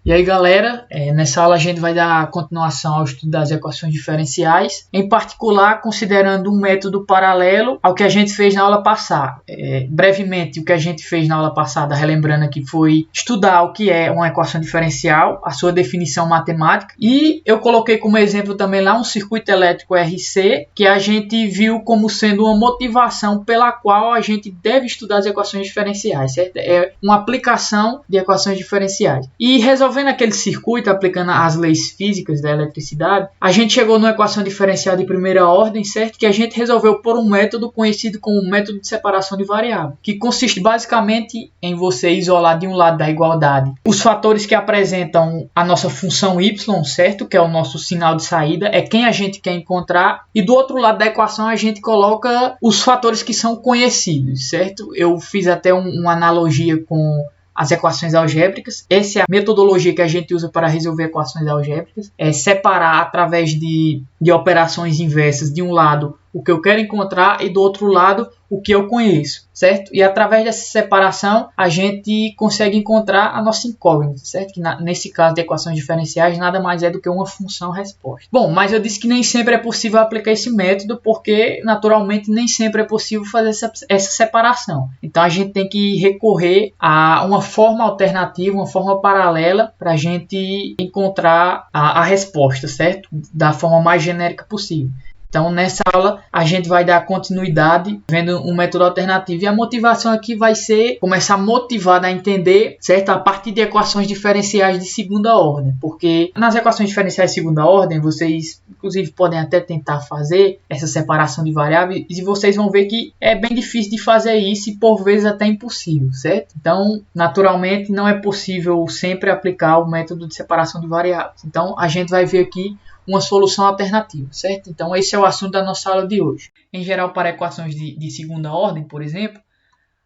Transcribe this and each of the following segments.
E aí, galera, nessa aula a gente vai dar continuação ao estudo das equações diferenciais, em particular considerando um método paralelo ao que a gente fez na aula passada. Brevemente, o que a gente fez na aula passada, relembrando aqui, foi estudar o que é uma equação diferencial, a sua definição matemática, e eu coloquei como exemplo também lá um circuito elétrico RC, que a gente viu como sendo uma motivação pela qual a gente deve estudar as equações diferenciais, certo? É uma aplicação de equações diferenciais. E resolvendo aquele circuito, aplicando as leis físicas da eletricidade, a gente chegou numa equação diferencial de primeira ordem, certo? Que a gente resolveu por um método conhecido como método de separação de variáveis, que consiste basicamente em você isolar de um lado da igualdade os fatores que apresentam a nossa função y, certo? Que é o nosso sinal de saída, é quem a gente quer encontrar, e do outro lado da equação a gente coloca os fatores que são conhecidos, certo? Eu fiz até uma analogia com as equações algébricas. Essa é a metodologia que a gente usa para resolver equações algébricas. É separar através de operações inversas, de um lado o que eu quero encontrar e do outro lado o que eu conheço, certo? E através dessa separação a gente consegue encontrar a nossa incógnita, certo? Que nesse caso de equações diferenciais nada mais é do que uma função resposta. Bom, mas eu disse que nem sempre é possível aplicar esse método porque naturalmente nem sempre é possível fazer essa separação. Então a gente tem que recorrer a uma forma alternativa, uma forma paralela para a gente encontrar a resposta, certo? Da forma mais genérica possível. Então, nessa aula, a gente vai dar continuidade vendo um método alternativo. E a motivação aqui vai ser começar motivado a entender, certo? A partir de equações diferenciais de segunda ordem. Porque nas equações diferenciais de segunda ordem, vocês, inclusive, podem até tentar fazer essa separação de variáveis. E vocês vão ver que é bem difícil de fazer isso e, por vezes, até impossível, certo? Então, naturalmente, não é possível sempre aplicar o método de separação de variáveis. Então, a gente vai ver aqui uma solução alternativa, certo? Então, esse é o assunto da nossa aula de hoje. Em geral, para equações de segunda ordem, por exemplo,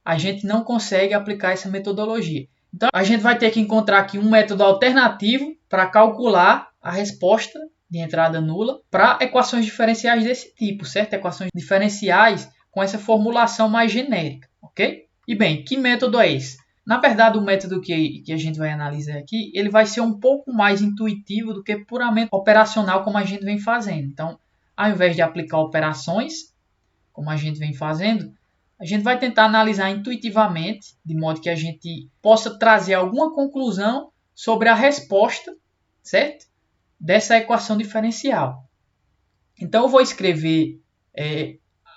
a gente não consegue aplicar essa metodologia. Então, a gente vai ter que encontrar aqui um método alternativo para calcular a resposta de entrada nula para equações diferenciais desse tipo, certo? Equações diferenciais com essa formulação mais genérica, ok? E bem, que método é esse? Na verdade, o método que a gente vai analisar aqui, ele vai ser um pouco mais intuitivo do que puramente operacional, como a gente vem fazendo. Então, ao invés de aplicar operações, como a gente vem fazendo, a gente vai tentar analisar intuitivamente, de modo que a gente possa trazer alguma conclusão sobre a resposta, certo? Dessa equação diferencial. Então, eu vou escrever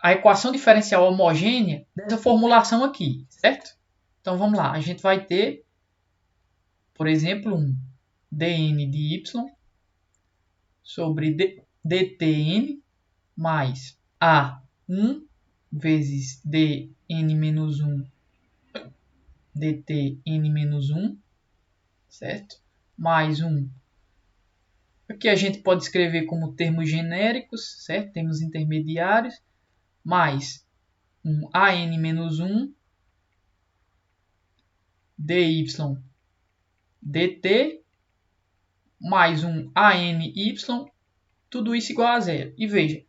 a equação diferencial homogênea dessa formulação aqui, certo? Então, vamos lá. A gente vai ter, por exemplo, um dn de y sobre dtn mais A1 vezes dn-1 dtn-1, certo? Mais um. Aqui a gente pode escrever como termos genéricos, certo? Termos intermediários, mais um an-1 dy dt mais um any, tudo isso igual a zero. E veja,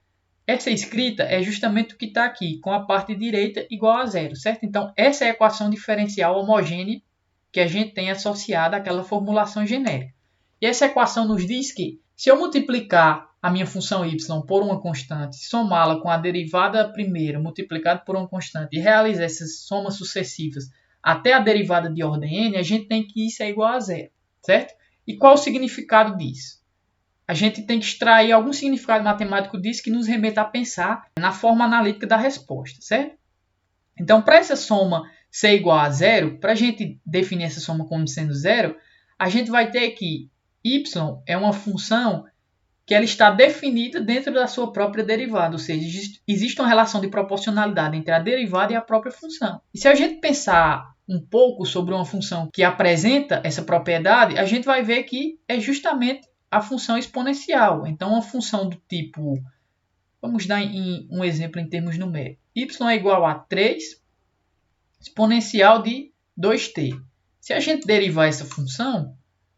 essa escrita é justamente o que está aqui, com a parte direita igual a zero, certo? Então, essa é a equação diferencial homogênea que a gente tem associada àquela formulação genérica. E essa equação nos diz que, se eu multiplicar a minha função y por uma constante, somá-la com a derivada primeira multiplicada por uma constante e realizar essas somas sucessivas até a derivada de ordem n, a gente tem que isso é igual a zero, certo? E qual o significado disso? A gente tem que extrair algum significado matemático disso que nos remeta a pensar na forma analítica da resposta, certo? Então, para essa soma ser igual a zero, para a gente definir essa soma como sendo zero, a gente vai ter que y é uma função que ela está definida dentro da sua própria derivada, ou seja, existe uma relação de proporcionalidade entre a derivada e a própria função. E se a gente pensar um pouco sobre uma função que apresenta essa propriedade, a gente vai ver que é justamente a função exponencial. Então, uma função do tipo, vamos dar um exemplo em termos numéricos. Y é igual a 3 exponencial de 2t. Se a gente derivar essa função,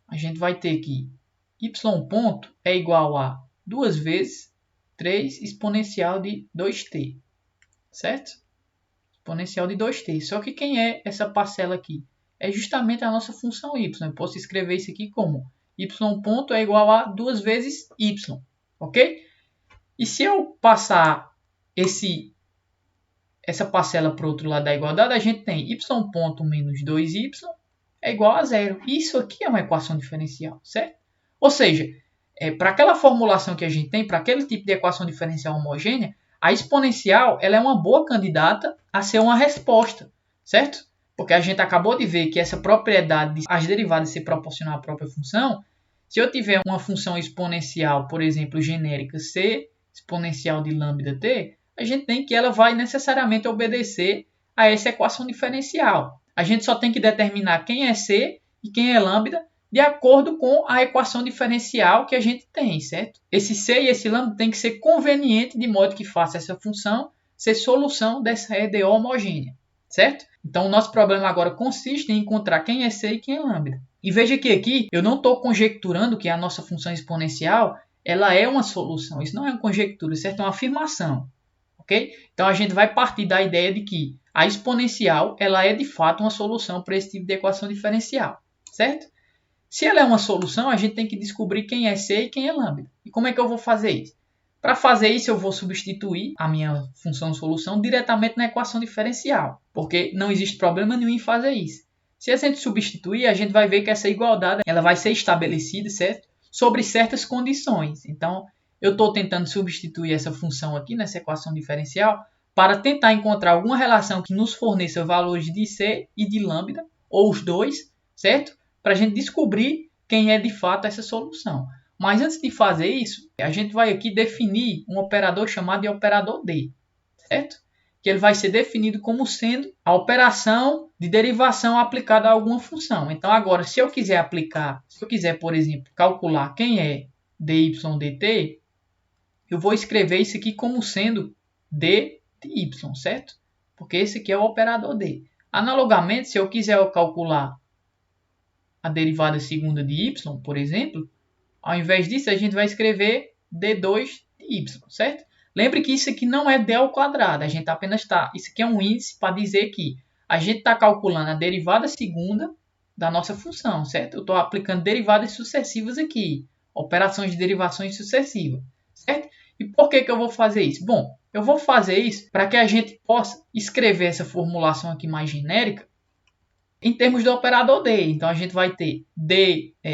a gente vai ter que y ponto é igual a 2 vezes 3 exponencial de 2t, certo? Exponencial de 2t. Só que quem é essa parcela aqui? é justamente a nossa função y. Eu posso escrever isso aqui como y ponto é igual a 2 vezes y, ok? E se eu passar essa parcela para o outro lado da igualdade, a gente tem y ponto menos 2y é igual a zero. Isso aqui é uma equação diferencial, certo? Ou seja, para aquela formulação que a gente tem, para aquele tipo de equação diferencial homogênea, a exponencial ela é uma boa candidata a ser uma resposta, certo? Porque a gente acabou de ver que essa propriedade de as derivadas ser proporcional à própria função, se eu tiver uma função exponencial, por exemplo, genérica c exponencial de lambda t, a gente tem que ela vai necessariamente obedecer a essa equação diferencial. A gente só tem que determinar quem é c e quem é lambda de acordo com a equação diferencial que a gente tem, certo? Esse c e esse lambda tem que ser conveniente de modo que faça essa função ser solução dessa EDO homogênea, certo? Então, o nosso problema agora consiste em encontrar quem é c e quem é lambda. E veja que aqui eu não estou conjecturando que a nossa função exponencial ela é uma solução. Isso não é uma conjectura, certo? É uma afirmação. Okay? Então, a gente vai partir da ideia de que a exponencial ela é de fato uma solução para esse tipo de equação diferencial, certo? Se ela é uma solução, a gente tem que descobrir quem é c e quem é lambda. E como é que eu vou fazer isso? Para fazer isso, eu vou substituir a minha função de solução diretamente na equação diferencial, porque não existe problema nenhum em fazer isso. Se a gente substituir, a gente vai ver que essa igualdade ela vai ser estabelecida, certo? Sobre certas condições. Então, eu estou tentando substituir essa função aqui nessa equação diferencial para tentar encontrar alguma relação que nos forneça valores de c e de lambda, ou os dois, certo? Para a gente descobrir quem é de fato essa solução. Mas antes de fazer isso, a gente vai aqui definir um operador chamado de operador D, certo? Que ele vai ser definido como sendo a operação de derivação aplicada a alguma função. Então agora, se eu quiser aplicar, se eu quiser, por exemplo, calcular quem é dy dt, eu vou escrever isso aqui como sendo d de y, certo? Porque esse aqui é o operador D. Analogamente, se eu quiser calcular a derivada segunda de y, por exemplo, ao invés disso, a gente vai escrever d2 de y, certo? Lembre que isso aqui não é d ao quadrado, a gente apenas está... Isso aqui é um índice para dizer que a gente está calculando a derivada segunda da nossa função, certo? Eu estou aplicando derivadas sucessivas aqui, operações de derivações sucessivas, certo? E por que eu vou fazer isso? Bom, eu vou fazer isso para que a gente possa escrever essa formulação aqui mais genérica em termos do operador D. Então, a gente vai ter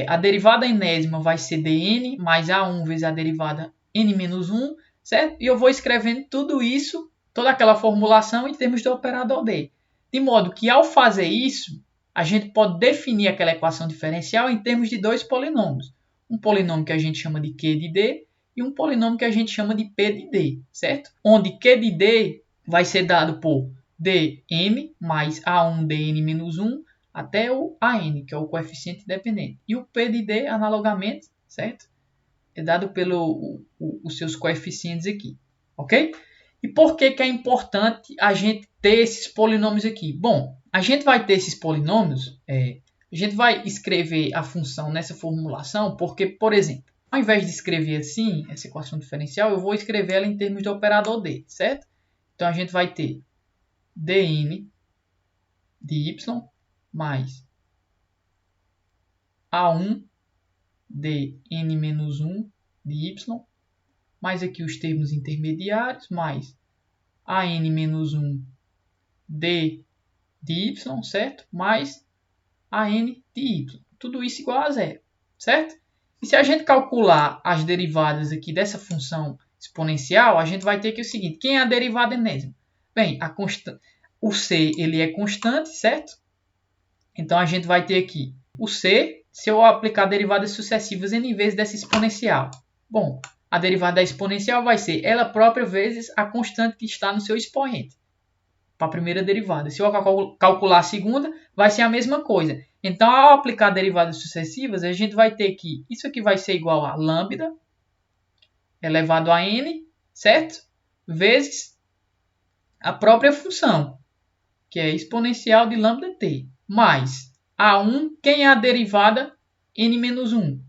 a derivada enésima vai ser dn mais a1 vezes a derivada n-1, certo? E eu vou escrevendo tudo isso, toda aquela formulação em termos do operador D. De modo que, ao fazer isso, a gente pode definir aquela equação diferencial em termos de dois polinômios. Um polinômio que a gente chama de Q de D e um polinômio que a gente chama de P de D, certo? Onde Q de D vai ser dado por dm mais a1 dn-1 até o an, que é o coeficiente dependente. E o p de d, analogamente, certo? É dado pelos seus coeficientes aqui, ok? E por que é importante a gente ter esses polinômios aqui? Bom, a gente vai ter esses polinômios, a gente vai escrever a função nessa formulação, porque, por exemplo, ao invés de escrever assim, essa equação diferencial, eu vou escrever ela em termos de operador D, certo? Então, a gente vai ter dn de y mais a1 dn-1 de y, mais aqui os termos intermediários, mais an-1 d de y, certo? Mais an de y. Tudo isso igual a zero, certo? E se a gente calcular as derivadas aqui dessa função exponencial, a gente vai ter aqui o seguinte: quem é a derivada enésima? Bem, o c ele é constante, certo? Então, a gente vai ter aqui o c, se eu aplicar derivadas sucessivas n vezes dessa exponencial. Bom, a derivada da exponencial vai ser ela própria vezes a constante que está no seu expoente, para a primeira derivada. Se eu calcular a segunda, vai ser a mesma coisa. Então, ao aplicar derivadas sucessivas, a gente vai ter que isso aqui vai ser igual a lambda elevado a n, certo? Vezes a própria função, que é exponencial de lambda t, mais a1, quem é a derivada n-1?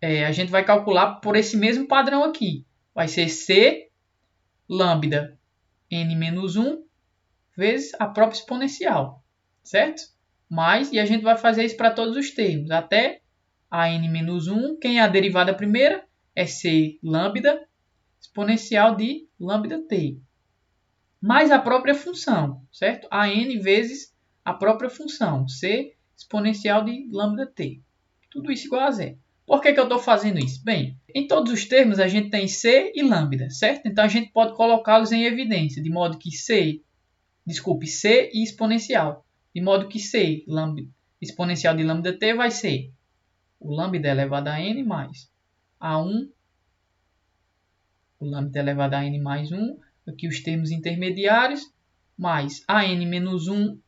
A gente vai calcular por esse mesmo padrão aqui. Vai ser c lambda n-1 vezes a própria exponencial, certo? Mais, e a gente vai fazer isso para todos os termos, até a n menos 1. Quem é a derivada primeira? É c lambda exponencial de lambda t, mais a própria função, certo? A n vezes a própria função, c exponencial de lambda t. Tudo isso igual a zero. Por que eu estou fazendo isso? Bem, em todos os termos a gente tem c e lambda, certo? Então a gente pode colocá-los em evidência, de modo que c e exponencial, de modo que c lambda, exponencial de lambda t vai ser o lambda elevado a n mais a1, o lambda elevado a n mais 1, aqui os termos intermediários, mais a n menos 1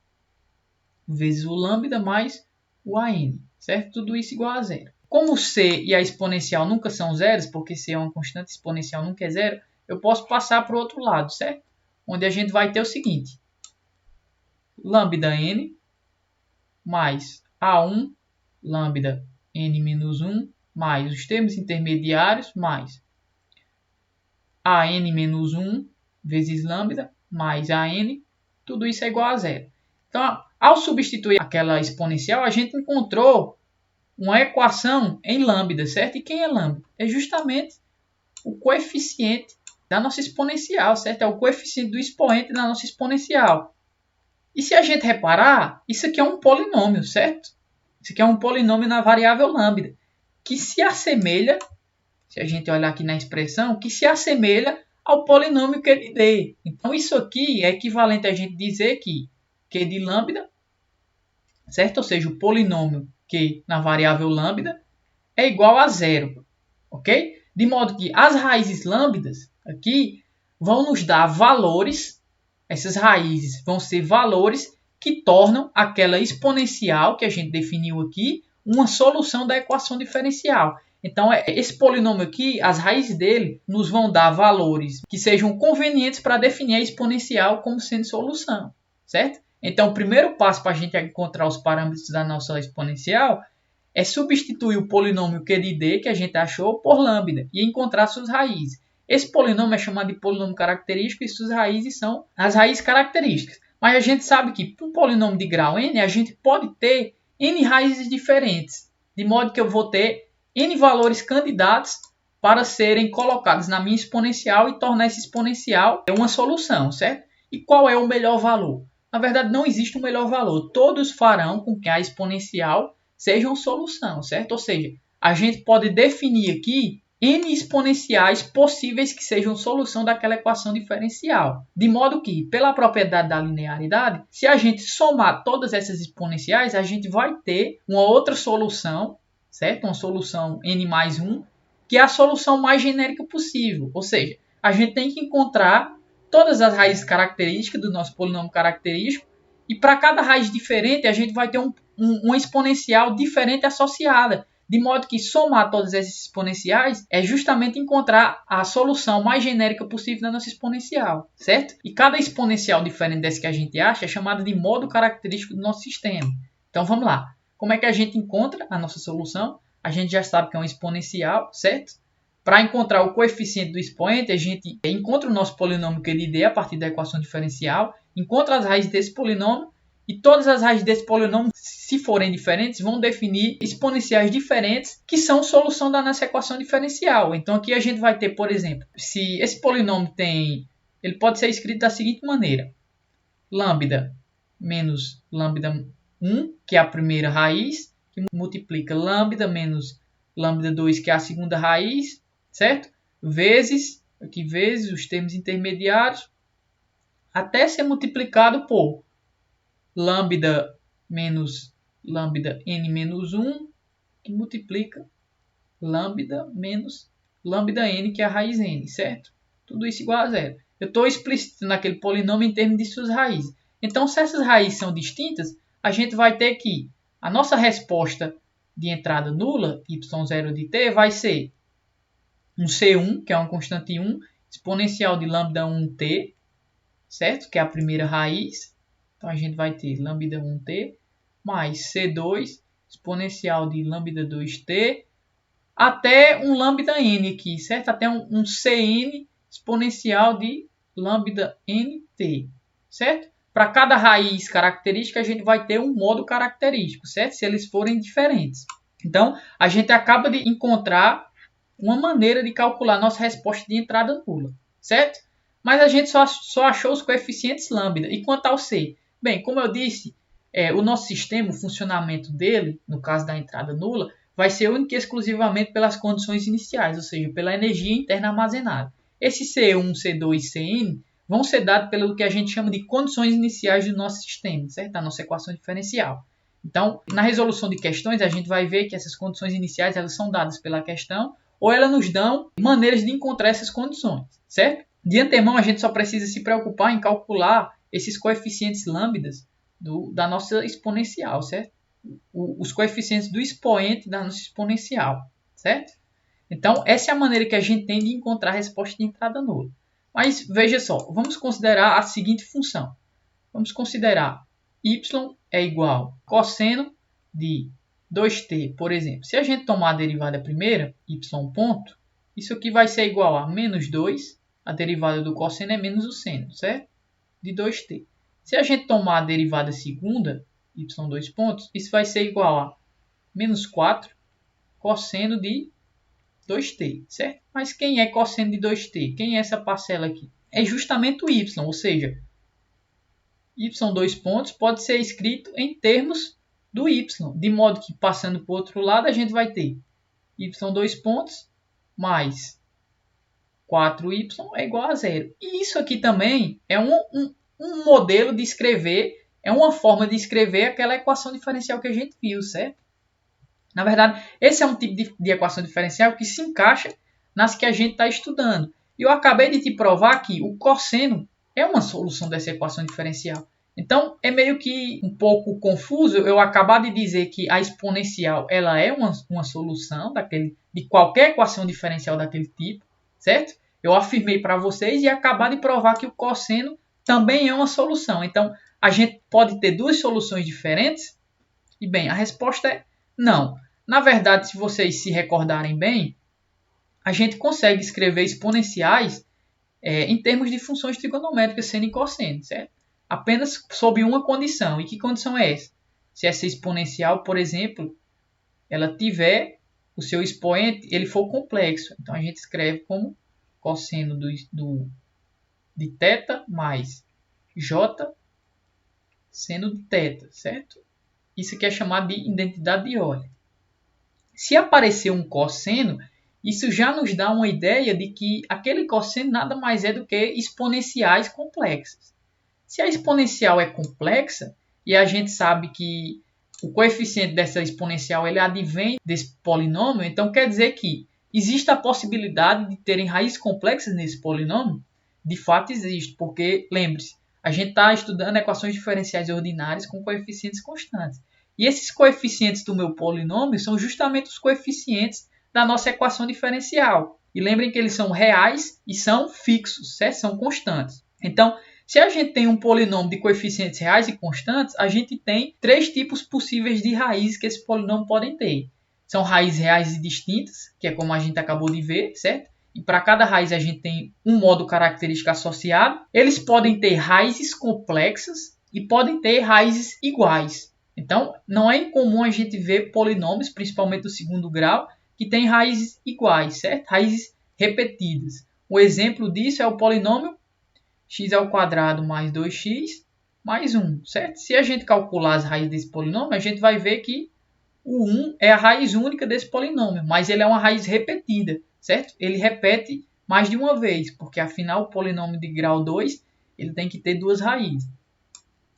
vezes o lambda mais o an, certo? Tudo isso igual a zero. Como c e a exponencial nunca são zeros, porque c é uma constante, exponencial nunca é zero, eu posso passar para o outro lado, certo? Onde a gente vai ter o seguinte: lambda n mais a1 lambda n menos 1 mais os termos intermediários mais a n menos 1 vezes lambda mais a n, tudo isso é igual a zero. Então, ao substituir aquela exponencial, a gente encontrou uma equação em lambda, certo? E quem é lambda? É justamente o coeficiente da nossa exponencial, certo? É o coeficiente do expoente da nossa exponencial. E se a gente reparar, isso aqui é um polinômio, certo? Isso aqui é um polinômio na variável lambda, que se assemelha, se a gente olhar aqui na expressão, que se assemelha ao polinômio Q de D. Então, isso aqui é equivalente a gente dizer que Q de lambda, certo? Ou seja, o polinômio Q na variável lambda é igual a zero, ok? De modo que as raízes lambdas aqui vão nos dar valores, essas raízes vão ser valores que tornam aquela exponencial que a gente definiu aqui uma solução da equação diferencial. Então, esse polinômio aqui, as raízes dele nos vão dar valores que sejam convenientes para definir a exponencial como sendo solução, certo? Então, o primeiro passo para a gente encontrar os parâmetros da nossa exponencial é substituir o polinômio Q de D que a gente achou por lambda e encontrar suas raízes. Esse polinômio é chamado de polinômio característico e suas raízes são as raízes características. Mas a gente sabe que para um polinômio de grau n, a gente pode ter n raízes diferentes, de modo que eu vou ter n valores candidatos para serem colocados na minha exponencial e tornar essa exponencial uma solução, certo? E qual é o melhor valor? Na verdade, não existe um melhor valor. Todos farão com que a exponencial seja uma solução, certo? Ou seja, a gente pode definir aqui n exponenciais possíveis que sejam solução daquela equação diferencial. De modo que, pela propriedade da linearidade, se a gente somar todas essas exponenciais, a gente vai ter uma outra solução, certo? Uma solução n mais 1, que é a solução mais genérica possível. Ou seja, a gente tem que encontrar todas as raízes características do nosso polinômio característico e para cada raiz diferente a gente vai ter uma exponencial diferente associada. De modo que somar todas essas exponenciais é justamente encontrar a solução mais genérica possível da nossa exponencial, certo? E cada exponencial diferente dessa que a gente acha é chamada de modo característico do nosso sistema. Então vamos lá. Como é que a gente encontra a nossa solução? A gente já sabe que é um exponencial, certo? Para encontrar o coeficiente do expoente, a gente encontra o nosso polinômio Q de D a partir da equação diferencial, encontra as raízes desse polinômio e todas as raízes desse polinômio, se forem diferentes, vão definir exponenciais diferentes que são solução da nossa equação diferencial. Então aqui a gente vai ter, por exemplo, se esse polinômio tem, ele pode ser escrito da seguinte maneira: lambda menos lambda 1, que é a primeira raiz, que multiplica lambda menos lambda 2, que é a segunda raiz, certo? Vezes, aqui vezes os termos intermediários, até ser multiplicado por lambda menos lambda n menos 1, que multiplica lambda menos lambda n, que é a raiz n, certo? Tudo isso igual a zero. Eu estou explicitando aquele polinômio em termos de suas raízes. Então, se essas raízes são distintas, a gente vai ter que a nossa resposta de entrada nula, y0 de t, vai ser um C1, que é uma constante 1, exponencial de lambda 1t, certo? Que é a primeira raiz. Então, a gente vai ter lambda 1t mais C2, exponencial de lambda 2t, até um lambda n aqui, certo? Até um Cn exponencial de lambda nt, certo? para cada raiz característica, a gente vai ter um modo característico, certo? Se eles forem diferentes. Então, a gente acaba de encontrar uma maneira de calcular nossa resposta de entrada nula, certo? Mas a gente só achou os coeficientes lambda. E quanto ao C? Bem, como eu disse, o nosso sistema, o funcionamento dele, no caso da entrada nula, vai ser único e exclusivamente pelas condições iniciais, ou seja, pela energia interna armazenada. Esse C1, C2 e Cn vão ser dados pelo que a gente chama de condições iniciais do nosso sistema, certo? Da nossa equação diferencial. Então, na resolução de questões, a gente vai ver que essas condições iniciais elas são dadas pela questão ou elas nos dão maneiras de encontrar essas condições, certo? De antemão, a gente só precisa se preocupar em calcular esses coeficientes lambdas da nossa exponencial, certo? Os coeficientes do expoente da nossa exponencial, certo? Então, essa é a maneira que a gente tem de encontrar a resposta de entrada nula. Mas, veja só, vamos considerar a seguinte função. Vamos considerar y é igual a cosseno de 2t, por exemplo. Se a gente tomar a derivada primeira, y ponto, isso aqui vai ser igual a menos 2, a derivada do cosseno é menos o seno, certo? De 2t. Se a gente tomar a derivada segunda, y2 pontos, isso vai ser igual a menos 4 cosseno de 2t, certo? Mas quem é cosseno de 2t? Quem é essa parcela aqui? É justamente o y, ou seja, y2 pontos pode ser escrito em termos do y, de modo que passando para o outro lado a gente vai ter y2 pontos mais 4y é igual a zero. E isso aqui também é um modelo de escrever, é uma forma de escrever aquela equação diferencial que a gente viu, certo? Na verdade, esse é um tipo de equação diferencial que se encaixa nas que a gente está estudando. E eu acabei de te provar que o cosseno é uma solução dessa equação diferencial. Então, é meio que um pouco confuso eu acabar de dizer que a exponencial ela é uma solução de qualquer equação diferencial daquele tipo, certo? Eu afirmei para vocês e acabar de provar que o cosseno também é uma solução. Então, a gente pode ter duas soluções diferentes? E bem, a resposta é não. Na verdade, se vocês se recordarem bem, a gente consegue escrever exponenciais em termos de funções trigonométricas seno e cosseno, certo? Apenas sob uma condição. E que condição é essa? Se essa exponencial, por exemplo, ela tiver o seu expoente, ele for complexo. Então, a gente escreve como cosseno de θ mais j seno de θ, certo? Isso aqui é chamado de identidade de Euler. Se aparecer um cosseno, isso já nos dá uma ideia de que aquele cosseno nada mais é do que exponenciais complexas. Se a exponencial é complexa, e a gente sabe que o coeficiente dessa exponencial ele advém desse polinômio, então quer dizer que existe a possibilidade de terem raízes complexas nesse polinômio? De fato existe, porque, lembre-se, a gente está estudando equações diferenciais ordinárias com coeficientes constantes. E esses coeficientes do meu polinômio são justamente os coeficientes da nossa equação diferencial. E lembrem que eles são reais e são fixos, certo? São constantes. Então, se a gente tem um polinômio de coeficientes reais e constantes, a gente tem três tipos possíveis de raízes que esse polinômio podem ter. São raízes reais e distintas, que é como a gente acabou de ver, certo? E para cada raiz a gente tem um modo característico associado. Eles podem ter raízes complexas e podem ter raízes iguais. Então, não é incomum a gente ver polinômios, principalmente do segundo grau, que têm raízes iguais, certo? Raízes repetidas. O exemplo disso é o polinômio x² mais 2x mais 1, certo? Se a gente calcular as raízes desse polinômio, a gente vai ver que o 1 é a raiz única desse polinômio, mas ele é uma raiz repetida, certo? Ele repete mais de uma vez, porque afinal o polinômio de grau 2 ele tem que ter duas raízes.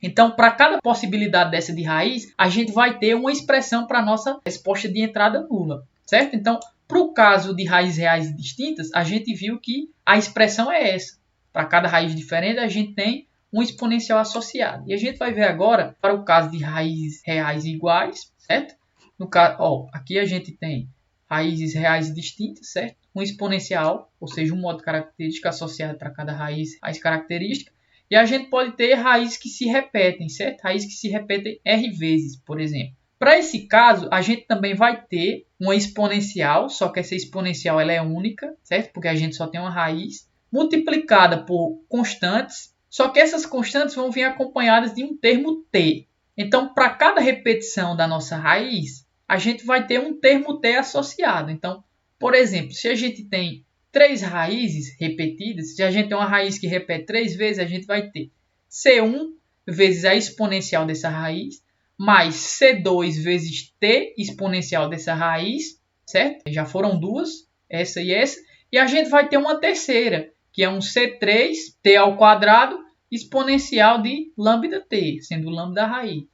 Então, para cada possibilidade dessa de raiz, a gente vai ter uma expressão para a nossa resposta de entrada nula, certo? Então, para o caso de raízes reais distintas, a gente viu que a expressão é essa. Para cada raiz diferente, a gente tem um exponencial associado. E a gente vai ver agora, para o caso de raízes reais iguais, certo? No caso, aqui a gente tem raízes reais distintas, certo? Um exponencial, ou seja, um modo característico associado para cada raiz característica. E a gente pode ter raízes que se repetem, certo? Raízes que se repetem R vezes, por exemplo. Para esse caso, a gente também vai ter uma exponencial, só que essa exponencial ela é única, certo? Porque a gente só tem uma raiz, multiplicada por constantes, Só que essas constantes vão vir acompanhadas de um termo t. Então, para cada repetição da nossa raiz, a gente vai ter um termo t associado. Então, por exemplo, se a gente tem 3 raízes repetidas, se a gente tem uma raiz que repete 3 vezes, a gente vai ter C1 vezes a exponencial dessa raiz, mais C2 vezes t exponencial dessa raiz, certo? Já foram duas, essa e essa. E a gente vai ter uma terceira, que é um C3t ao quadrado exponencial de lambda t, sendo lambda a raiz.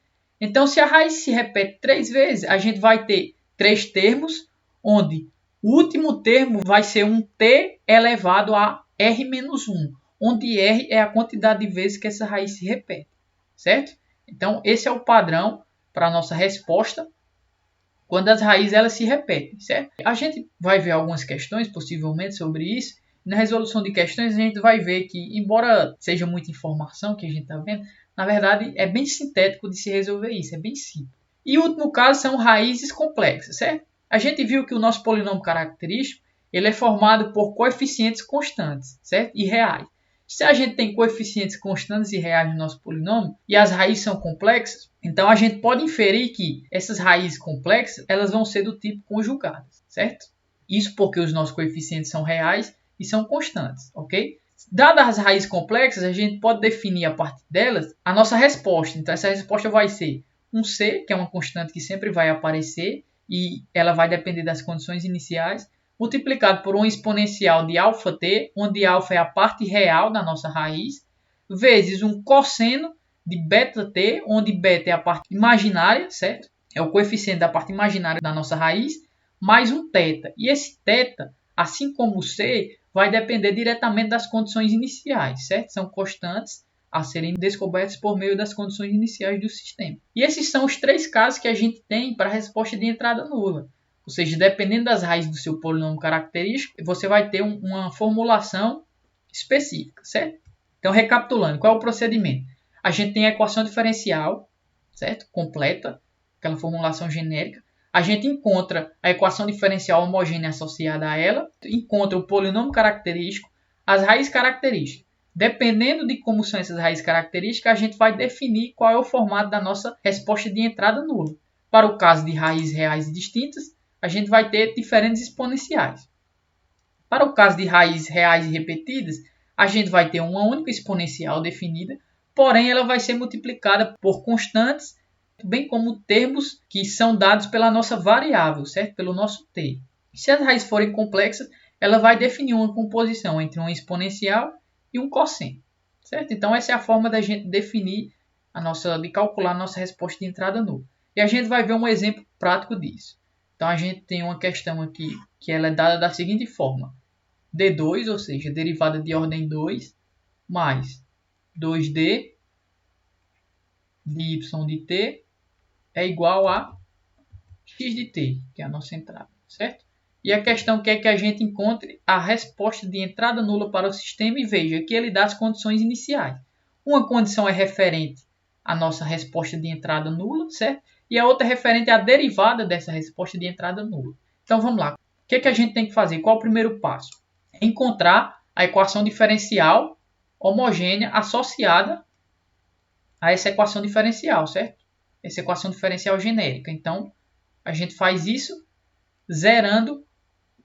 Então, se a raiz se repete 3 vezes, a gente vai ter 3 termos, onde o último termo vai ser um t elevado a r menos 1, onde r é a quantidade de vezes que essa raiz se repete, certo? Então, esse é o padrão para a nossa resposta quando as raízes elas se repetem, certo? A gente vai ver algumas questões, possivelmente, sobre isso. Na resolução de questões, a gente vai ver que, embora seja muita informação que a gente está vendo, na verdade, é bem sintético de se resolver isso, é bem simples. E o último caso são raízes complexas, certo? A gente viu que o nosso polinômio característico ele é formado por coeficientes constantes, certo? E reais. Se a gente tem coeficientes constantes e reais no nosso polinômio e as raízes são complexas, então a gente pode inferir que essas raízes complexas elas vão ser do tipo conjugadas, certo? Isso porque os nossos coeficientes são reais e são constantes, ok? Dadas as raízes complexas, a gente pode definir a partir delas a nossa resposta. Então essa resposta vai ser um C, que é uma constante que sempre vai aparecer e ela vai depender das condições iniciais, multiplicado por um exponencial de αt, onde α é a parte real da nossa raiz, vezes um cosseno de βt, onde β é a parte imaginária, certo? É o coeficiente da parte imaginária da nossa raiz, mais um θ. E esse θ, assim como o c, vai depender diretamente das condições iniciais, certo? São constantes a serem descobertas por meio das condições iniciais do sistema. E esses são os 3 casos que a gente tem para a resposta de entrada nula. Ou seja, dependendo das raízes do seu polinômio característico, você vai ter uma formulação específica, certo? Então, recapitulando, qual é o procedimento? A gente tem a equação diferencial, certo? Completa, aquela formulação genérica. A gente encontra a equação diferencial homogênea associada a ela, encontra o polinômio característico, as raízes características. Dependendo de como são essas raízes características, a gente vai definir qual é o formato da nossa resposta de entrada nula. Para o caso de raízes reais e distintas, a gente vai ter diferentes exponenciais. Para o caso de raízes reais e repetidas, a gente vai ter uma única exponencial definida, porém ela vai ser multiplicada por constantes, bem como termos que são dados pela nossa variável, certo? Pelo nosso t. Se as raízes forem complexas, ela vai definir uma composição entre uma exponencial e um cosseno, certo? Então essa é a forma da gente definir de calcular a nossa resposta de entrada nula. E a gente vai ver um exemplo prático disso. Então a gente tem uma questão aqui que ela é dada da seguinte forma: d2, ou seja, derivada de ordem 2, mais 2d de y de t é igual a x de t, que é a nossa entrada, certo? E a questão quer que a gente encontre a resposta de entrada nula para o sistema e veja que ele dá as condições iniciais. Uma condição é referente à nossa resposta de entrada nula, certo? E a outra é referente à derivada dessa resposta de entrada nula. Então vamos lá. O que a gente tem que fazer? Qual é o primeiro passo? Encontrar a equação diferencial homogênea associada a essa equação diferencial, certo? Essa equação diferencial genérica. Então a gente faz isso zerando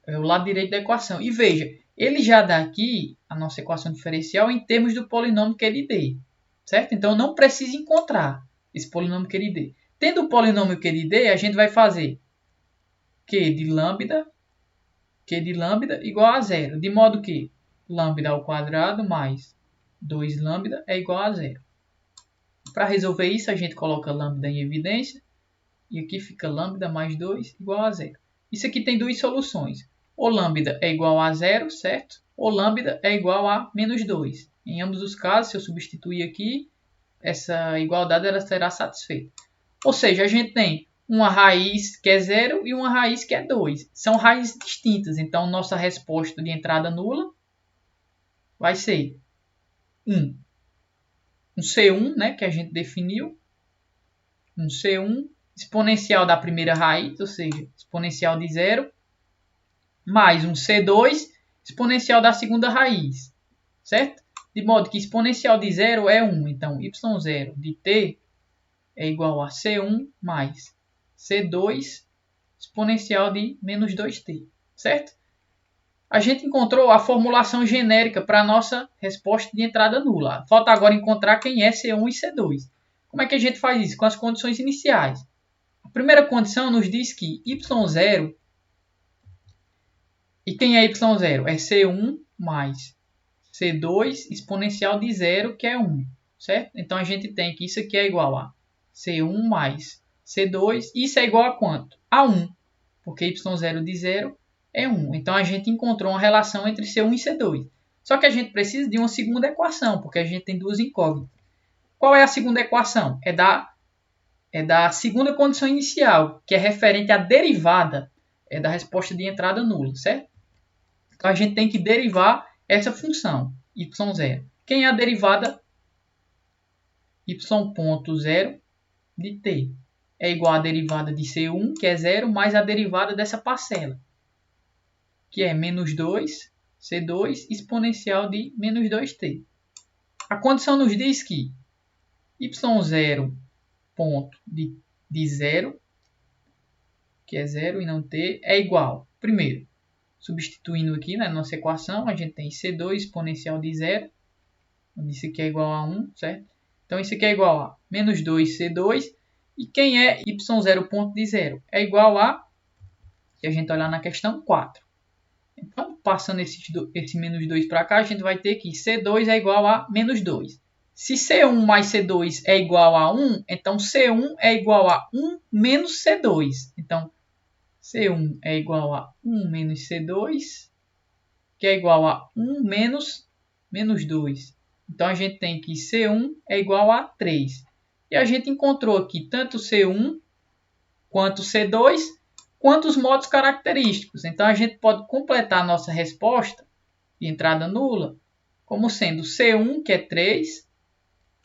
o lado direito da equação. E veja, ele já dá aqui a nossa equação diferencial em termos do polinômio que ele dê, certo? Então não precisa encontrar esse polinômio que ele dê. Tendo o polinômio que ele dê, a gente vai fazer q de lambda igual a zero, de modo que lambda ao quadrado mais 2 lambda é igual a zero. Para resolver isso, a gente coloca lambda em evidência, e aqui fica lambda mais 2 igual a zero. Isso aqui tem duas soluções. Ou lambda é igual a zero, certo? Ou lambda é igual a menos 2. Em ambos os casos, se eu substituir aqui, essa igualdade ela será satisfeita. Ou seja, a gente tem uma raiz que é 0 e uma raiz que é 2. São raízes distintas. Então, nossa resposta de entrada nula vai ser 1. Um C1, né, que a gente definiu. Um C1 exponencial da primeira raiz, ou seja, exponencial de 0, mais um C2 exponencial da segunda raiz, certo? de modo que exponencial de 0 é 1. Então, y0 de t é igual a C1 mais C2 exponencial de menos 2t, certo? A gente encontrou a formulação genérica para a nossa resposta de entrada nula. Falta agora encontrar quem é C1 e C2. Como é que a gente faz isso? Com as condições iniciais. A primeira condição nos diz que y0, e quem é y0? É C1 mais C2 exponencial de 0, que é 1, certo? Então a gente tem que isso aqui é igual a C1 mais C2, isso é igual a quanto? A 1, porque y0 de 0 é 1. Então a gente encontrou uma relação entre C1 e C2. Só que a gente precisa de uma segunda equação, porque a gente tem duas incógnitas. Qual é a segunda equação? É da segunda condição inicial, que é referente à derivada da resposta de entrada nula, certo? Então a gente tem que derivar essa função, y0. Quem é a derivada? y.0 de t é igual à derivada de C1, que é 0, mais a derivada dessa parcela, que é menos 2, C2, exponencial de menos 2t. A condição nos diz que y0 ponto de 0, que é 0 e não t, é igual, primeiro, substituindo aqui na nossa equação, a gente tem C2 exponencial de 0, isso aqui é igual a 1, certo? Então, isso aqui é igual a menos 2C2. E quem é y0 ponto de 0? É igual a, se a gente olhar na questão, 4. Então, passando esse menos 2 para cá, a gente vai ter que C2 é igual a menos 2. Se C1 mais C2 é igual a 1, então C1 é igual a 1 menos C2. Então, C1 é igual a 1 menos C2, que é igual a 1 menos 2. Então, a gente tem que C1 é igual a 3. E a gente encontrou aqui tanto C1 quanto C2, quanto os modos característicos. Então, a gente pode completar a nossa resposta de entrada nula como sendo C1, que é 3,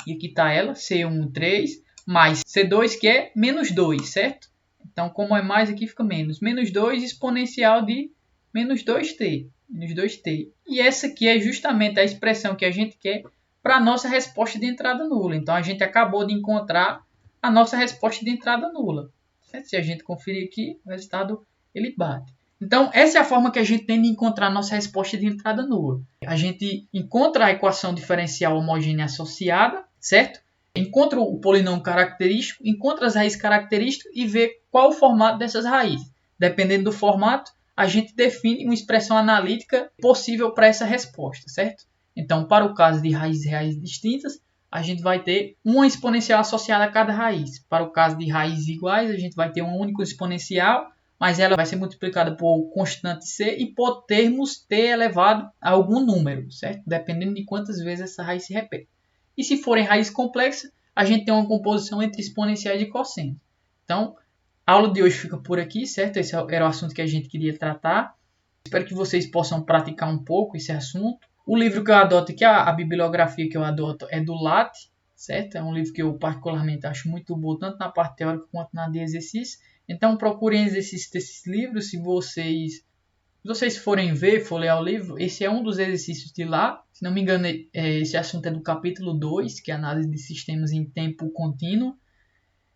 e aqui está ela, C1, 3, mais C2, que é menos 2, certo? Então, como é mais, aqui fica menos. Menos 2 exponencial de menos 2t. Menos 2t. E essa aqui é justamente a expressão que a gente quer para a nossa resposta de entrada nula. Então, a gente acabou de encontrar a nossa resposta de entrada nula. Certo? Se a gente conferir aqui, o resultado ele bate. Então, essa é a forma que a gente tem de encontrar a nossa resposta de entrada nula. A gente encontra a equação diferencial homogênea associada, certo? Encontra o polinômio característico, encontra as raízes características e vê qual o formato dessas raízes. Dependendo do formato, a gente define uma expressão analítica possível para essa resposta, certo? Então, para o caso de raízes reais distintas, a gente vai ter uma exponencial associada a cada raiz. Para o caso de raízes iguais, a gente vai ter uma única exponencial, mas ela vai ser multiplicada por constante c e por termos t elevado a algum número, certo? Dependendo de quantas vezes essa raiz se repete. E se forem raízes complexas, a gente tem uma composição entre exponenciais e cossenos. Então, a aula de hoje fica por aqui, certo? Esse era o assunto que a gente queria tratar. Espero que vocês possam praticar um pouco esse assunto. O livro que eu adoto aqui, a bibliografia que eu adoto é do Latte, certo? É um livro que eu particularmente acho muito bom, tanto na parte teórica quanto na de exercício. Então, procurem exercícios desses livros. Se vocês forem ler o livro, esse é um dos exercícios de lá. Se não me engano, esse assunto é do capítulo 2, que é análise de sistemas em tempo contínuo.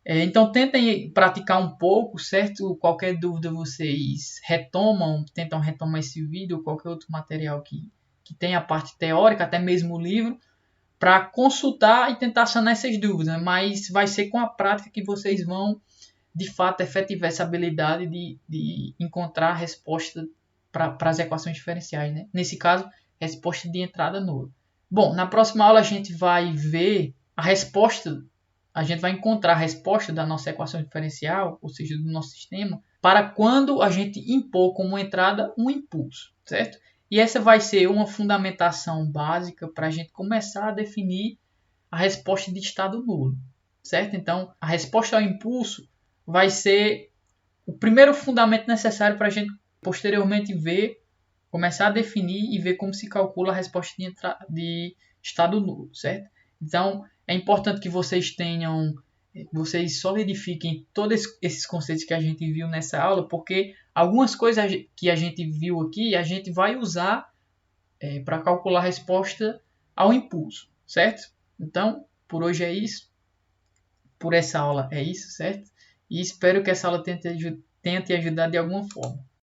Então, tentem praticar um pouco, certo? Qualquer dúvida vocês tentam retomar esse vídeo ou qualquer outro material que tem a parte teórica, até mesmo o livro, para consultar e tentar sanar essas dúvidas. Mas vai ser com a prática que vocês vão, de fato, efetivar essa habilidade de encontrar a resposta para as equações diferenciais, né? Nesse caso, resposta de entrada nula. Bom, na próxima aula a gente vai ver a resposta. A gente vai encontrar a resposta da nossa equação diferencial, ou seja, do nosso sistema, para quando a gente impor como entrada um impulso, certo? E essa vai ser uma fundamentação básica para a gente começar a definir a resposta de estado nulo, certo? Então, a resposta ao impulso vai ser o primeiro fundamento necessário para a gente posteriormente começar a definir e ver como se calcula a resposta de estado nulo, certo? Então, é importante que vocês solidifiquem todos esses conceitos que a gente viu nessa aula, porque algumas coisas que a gente viu aqui, a gente vai usar para calcular a resposta ao impulso, certo? Então, por hoje é isso. Por essa aula é isso, certo? E espero que essa aula tenha te ajudado de alguma forma.